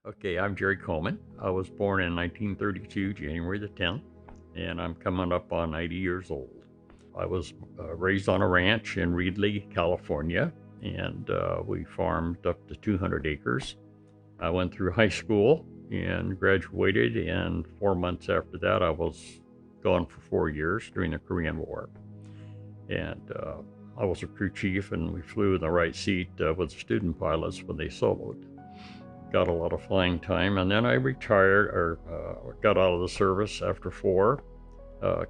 Okay, I'm Jerry Coleman. I was born in 1932, January the 10th, and I'm coming up on 90 years old. I was raised on a ranch in Reedley, California, and we farmed up to 200 acres. I went through high school and graduated, and 4 months after that, I was gone for 4 years during the Korean War. And I was a crew chief, and we flew in the right seat with the student pilots when they soloed. Got a lot of flying time, and then I retired or got out of the service after four.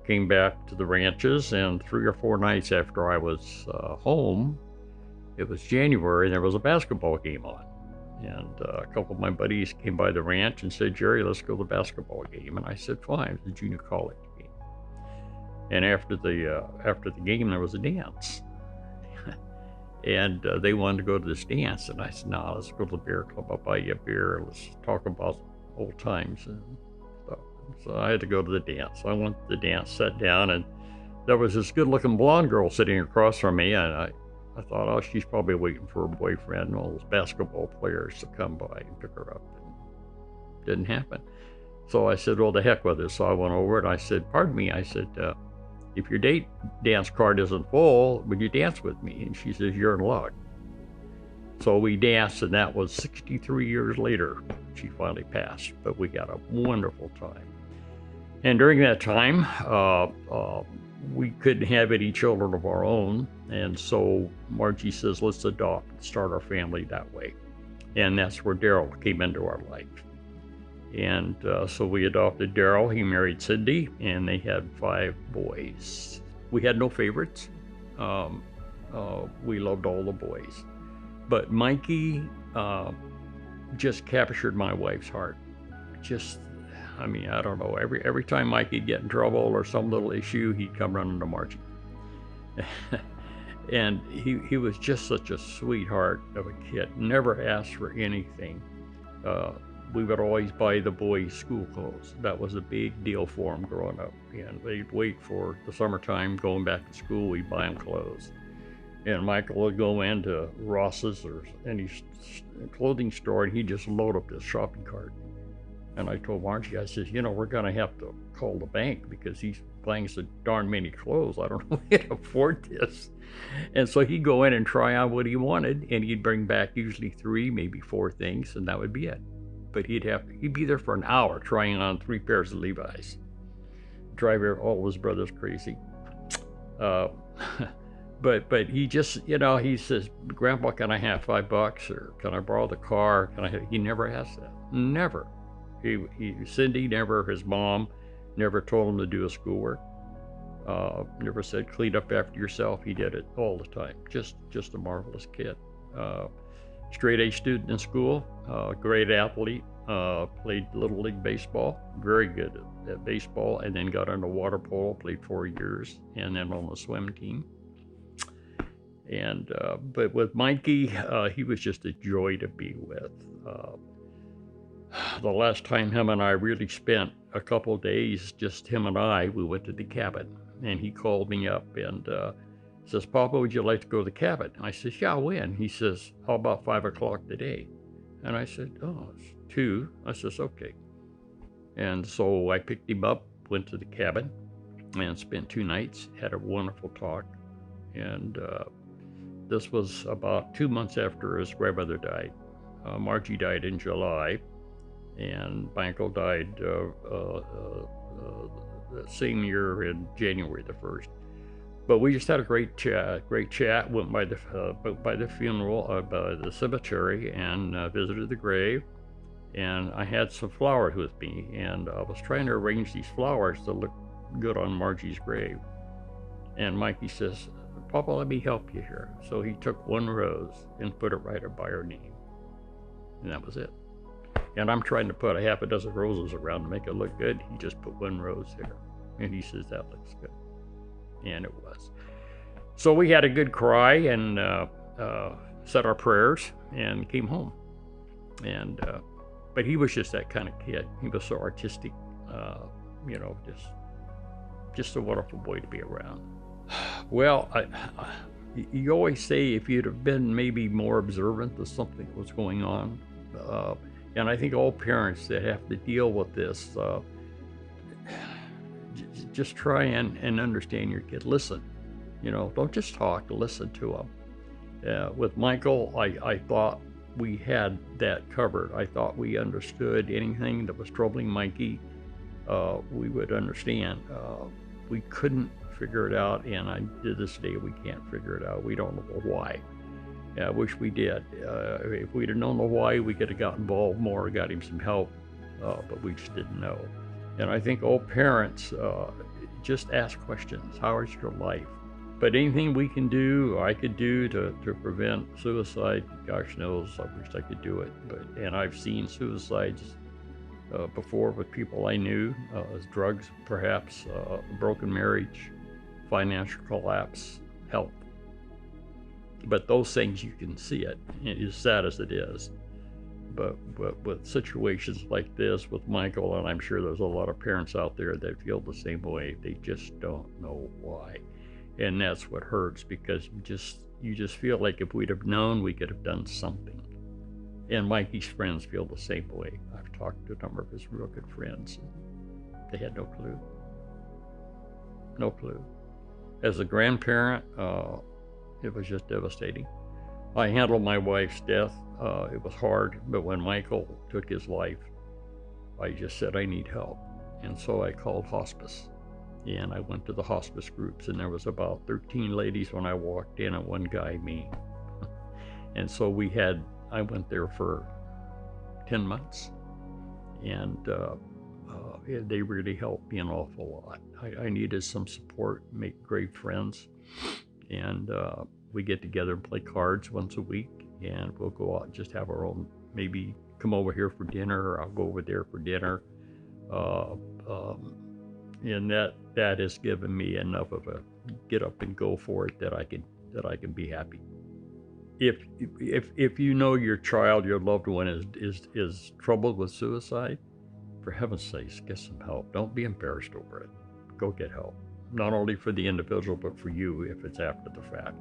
Came back to the ranches, and 3 or 4 nights after I was home, it was January, and there was a basketball game on. And a couple of my buddies came by the ranch and said, "Jerry, let's go to the basketball game." And I said, "Fine." It's a junior college game. And after the game, there was a dance. And they wanted to go to this dance, and I said, "No, let's go to the beer club. I'll buy you a beer. Let's talk about old times and stuff." So I had to go to the dance. I went to the dance, sat down, and there was this good-looking blonde girl sitting across from me, and I thought, "Oh, she's probably waiting for her boyfriend and all those basketball players to come by and pick her up." And it didn't happen. So I said, "Well, the heck with it." So I went over and I said, "Pardon me," I said, "if your dance card isn't full, would you dance with me?" And she says, "You're in luck." So we danced, and that was 63 years later. She finally passed, but we had a wonderful time. And during that time, we couldn't have any children of our own. And so Margie says, "Let's adopt and start our family that way." And that's where Daryl came into our life. And so we adopted Daryl. He married Cindy, and they had 5 boys. We had no favorites. We loved all the boys. But Mikey just captured my wife's heart. I don't know. Every time Mikey'd get in trouble or some little issue, he'd come running to Margie. And he was just such a sweetheart of a kid. Never asked for anything. We would always buy the boys school clothes. That was a big deal for them growing up. And they'd wait for the summertime, going back to school, we'd buy them clothes. And Michael would go into Ross's or any clothing store, and he'd just load up his shopping cart. And I told Margie, I said, "We're going to have to call the bank because he's buying so darn many clothes. I don't know if we can afford this." And so he'd go in and try on what he wanted, and he'd bring back usually 3, maybe 4 things, and that would be it. But he'd be there for an hour trying on 3 pairs of Levi's. Drive all his brothers crazy. But he just, he says, "Grandpa, can I have $5, or can I borrow the car? He never asked that. Never. Cindy never, his mom never told him to do his schoolwork. Never said, "Clean up after yourself." He did it all the time. Just a marvelous kid. Straight A student in school, great athlete, played Little League baseball, very good at baseball, and then got into water polo, played 4 years, and then on the swim team. And but with Mikey, he was just a joy to be with. The last time him and I really spent a couple of days, just him and I, we went to the cabin, and he called me up and says, "Papa, would you like to go to the cabin?" I says, "Yeah, when?" He says, "How about 5 o'clock today?" And I said, "Oh, it's 2." I says, "Okay." And so I picked him up, went to the cabin, and spent 2 nights, had a wonderful talk. And this was about 2 months after his grandmother died. Margie died in July, and Michael died the same year in January the 1st. But we just had a great chat. Went by the funeral, by the cemetery, and visited the grave. And I had some flowers with me, and I was trying to arrange these flowers to look good on Margie's grave. And Mikey says, "Papa, let me help you here." So he took 1 rose and put it right up by her name, and that was it. And I'm trying to put a half a dozen roses around to make it look good. He just put 1 rose there, and he says, "That looks good." And it was. So we had a good cry and said our prayers and came home. And but he was just that kind of kid. He was so artistic, just a wonderful boy to be around. Well, you always say if you'd have been maybe more observant of something that was going on, And I think all parents that have to deal with this, just try and understand your kid. Listen, don't just talk, listen to them. With Michael, I thought we had that covered. I thought we understood anything that was troubling Mikey. We would understand. We couldn't figure it out, and to this day, we can't figure it out. We don't know why. I wish we did. If we'd have known the why, we could have got involved more, got him some help, but we just didn't know. And I think all parents just ask questions. How is your life? But anything we can do, or I could do to prevent suicide, gosh knows, I wish I could do it. And I've seen suicides before with people I knew, as drugs, perhaps, broken marriage, financial collapse, health. But those things, you can see it, as sad as it is. But with situations like this with Michael, and I'm sure there's a lot of parents out there that feel the same way, they just don't know why. And that's what hurts, because you just feel like if we'd have known, we could have done something. And Mikey's friends feel the same way. I've talked to a number of his real good friends. They had no clue. No clue. As a grandparent, it was just devastating. I handled my wife's death. It was hard, but when Michael took his life, I just said, I need help. And so I called hospice. And I went to the hospice groups, and there was about 13 ladies when I walked in, and one guy, me. And so I went there for 10 months, and they really helped me an awful lot. I needed some support, make great friends, and we get together and play cards once a week, and we'll go out and just have our own, maybe come over here for dinner, or I'll go over there for dinner. And that has given me enough of a get up and go for it that I can be happy. If you know your child, your loved one is troubled with suicide, for heaven's sakes, get some help. Don't be embarrassed over it. Go get help. Not only for the individual, but for you if it's after the fact.